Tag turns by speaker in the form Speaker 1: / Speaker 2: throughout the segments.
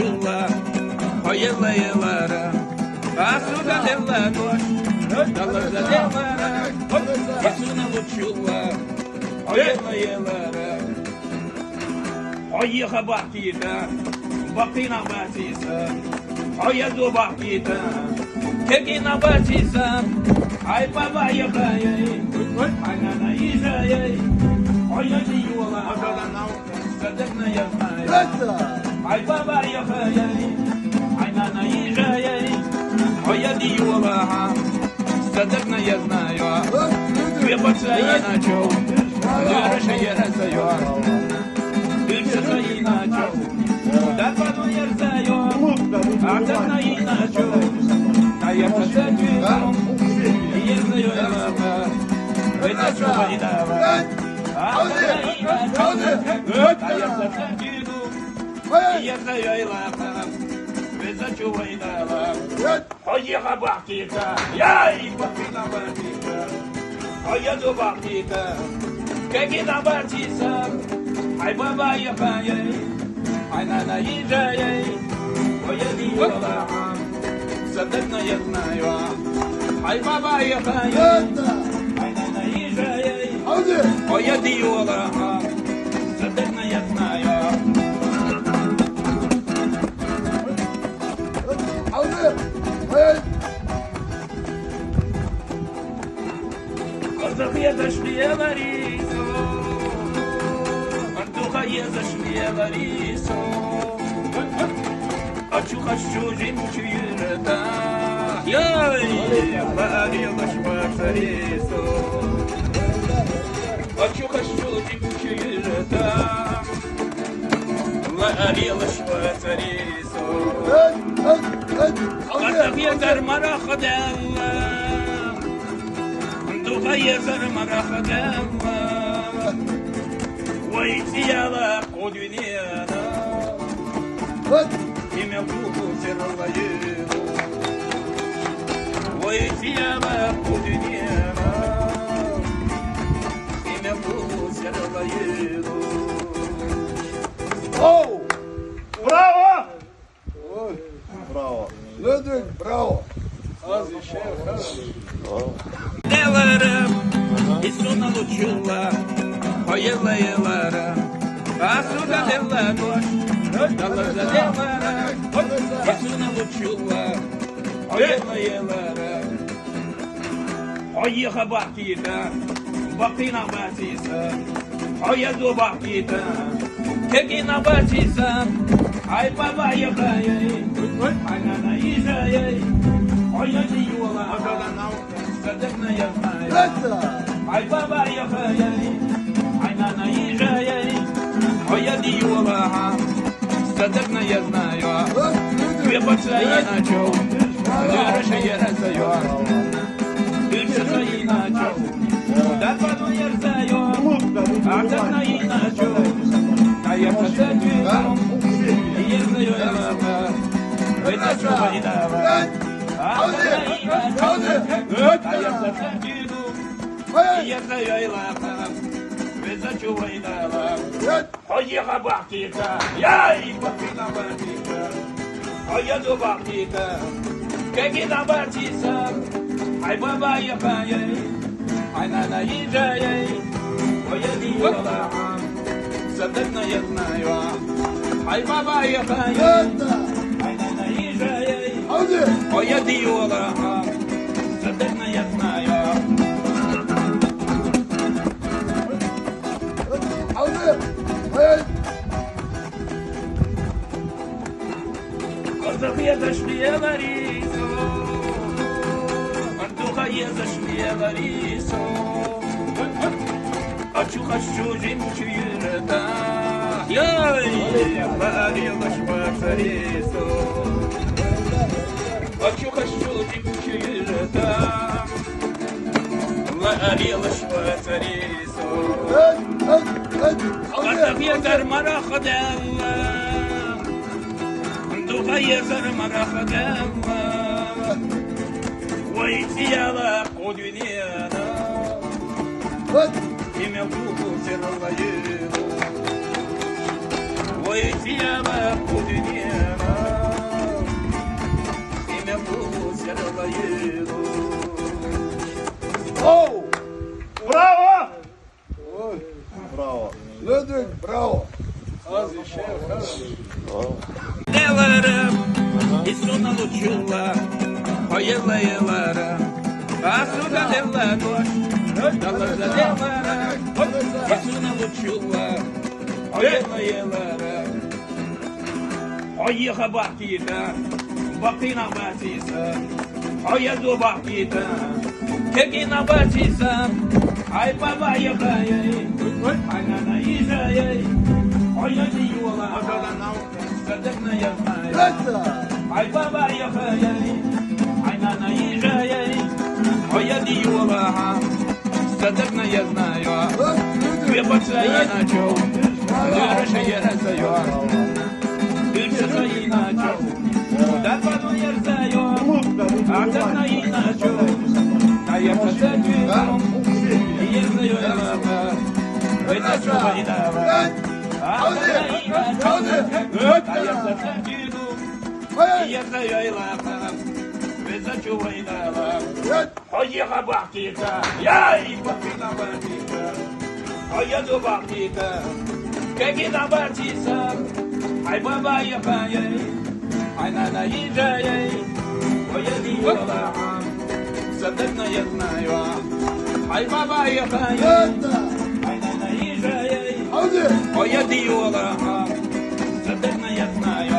Speaker 1: uçurlar, o yıllara, asuda derler boş, dallarda derler, isuna uçurlar, o yıllara, o yıka bakıyla, bakıyla batıysa, o yazı bakıyla, tekina batıysa, ay baba yıkayı, anana yiyeceği, o yazı yuvala, sadakna yapmayı, ay baba yıkayı, anana yiyeceği, o yazı yuvala, sadakna yapmayı, ve bakayına çok, görüşe yarasıyor, ülçesayına çok, darbanı yarasıyor, artıkna yine çok, ayakta çok, yarasıyor yarasıyor, ve de çok aydalar, artıkna yine çok, ayakta çok, yarasıyor yarasıyor, ve de çok aydalar, oyiha bakita, yay bakita bakita, oyadı bakita, kekina batisa, ay baba yapayı, ay nana yiyeceği, oyadı yola, sadakna yapmayı, ay baba yapayı, ay nana yiyeceği, oyadı yola, sadakna yapmayı. Казахия зашли Ларисо, Антухая зашли Ларисо, Ачу-хачу жемчу юрата, Яй, Ларила шварцарисо, Ачу-хачу жемчу юрата, Ларила шварцарисо, Казахия зармара ходела, Тухайезар марахадема, Вайтияла кодюнена, Имя куху серлаену, Вайтияла кодюнена, Имя куху серлаену.
Speaker 2: Оу! Браво! Ой, браво! Людвиг, браво! Az işe
Speaker 1: Деларım, isuna uçurlar, o yıllara, asuda derler boş, dallarda derler, isuna uçurlar, o yıllara, o yıka bakıyla, bakıyla batıysa, o yazı bakıyla, tekina batıysa, ay baba yıkayı, anana yiyeceği, o yazı yuvala, sadakna yapmayı, ay baba yıkayı, anana yiyeceği, o yazı yuvala, sadakna yapmayı, ve bakayına çok, görüşe yarasıyor, ülçesayına çok, darbanı yarasıyor, artıkna yine çok, ayakta çok, yarasıyor yarasıyor, ve de çok aydalar. Oyiha bakita, yay bakita bakita, oyadı bakita, kekina batisa, ay baba yapayı, ay nana yiyeceği, oyadı yola, sadakna yapmayı, ay baba yapayı, ay nana yiyeceği. Oyadı yola, sadakna yapmayı. Казахия зашли Ларисо, Антухая зашли Ларисо, Ачу-хачу жемчу юрата, Яй, Ларила шварцарисо, Ачу-хачу жемчу юрата, Ларила шварцарисо, Казахия зармара ходела, Тухая зармара ходела, Вайтияла кодюнена, Имя куху серлаену, Вайтияла кодюнена,
Speaker 2: Браво! Az işe
Speaker 1: Деларım, İsuna uçulla, hayırlı yıllarım. Asuda delladoş, dallarda delarım. İsuna uçulla, hayırlı yıllarım. Hayıha baktıyda, bakina batıysa. Hayırlı baktıyda, kekina batıysa. Ay baba yıkayay, ay nana yiyayay. Hayırlı yollarım, sadakna yazmayay. Ay baba yıkayay, ay nana yiyayay. Hayırlı yollarım, sadakna yazmayay. Вебаться иначе, дырыша ерзаю, дырыша иначе, да пану ерзаю, а когда иначе, а я посадю, ерзаю елака, вытачу вайдава, а когда иначе, а я посадю, ерзаю елака, вытачу вайдава, поеха бахтика, я и бахтина бахтика. Hayırlı baktıysa, kekina batıysa, ay baba yapayay, ay nana yiyayay, hayırlı yollarım, sadakna yazmayay, ay baba yapayay, ay nana yiyayay, hayırlı yollarım, sadakna yazmayay.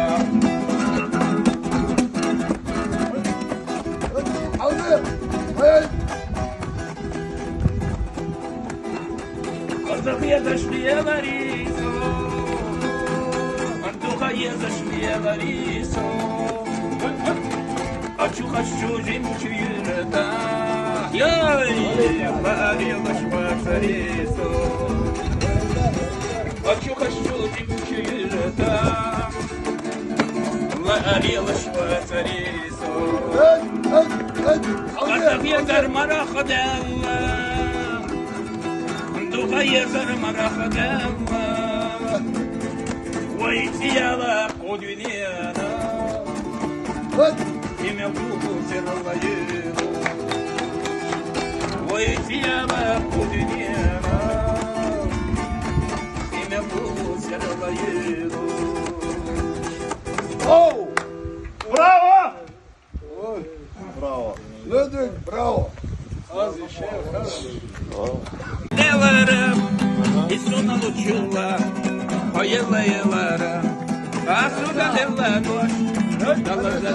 Speaker 1: Антоха зашли Ларису, Антоха зашли Ларису, хочу жемчу юрта, яй, парила шварцарису, хочу жемчу юрта, парила шварцарису, Антоха дармара ходила. Hayırdır marakadama, vay tiyala o dünyada, kime bu serlayı, vay tiyala o dünyada, kime bu serlayı.
Speaker 2: Oh! Bravo! Bravo! Ludwig, bravo! Az işe
Speaker 1: Деларım, İsuna uçulla, hayırlı yıllarım. Asuda delladoş, dallarda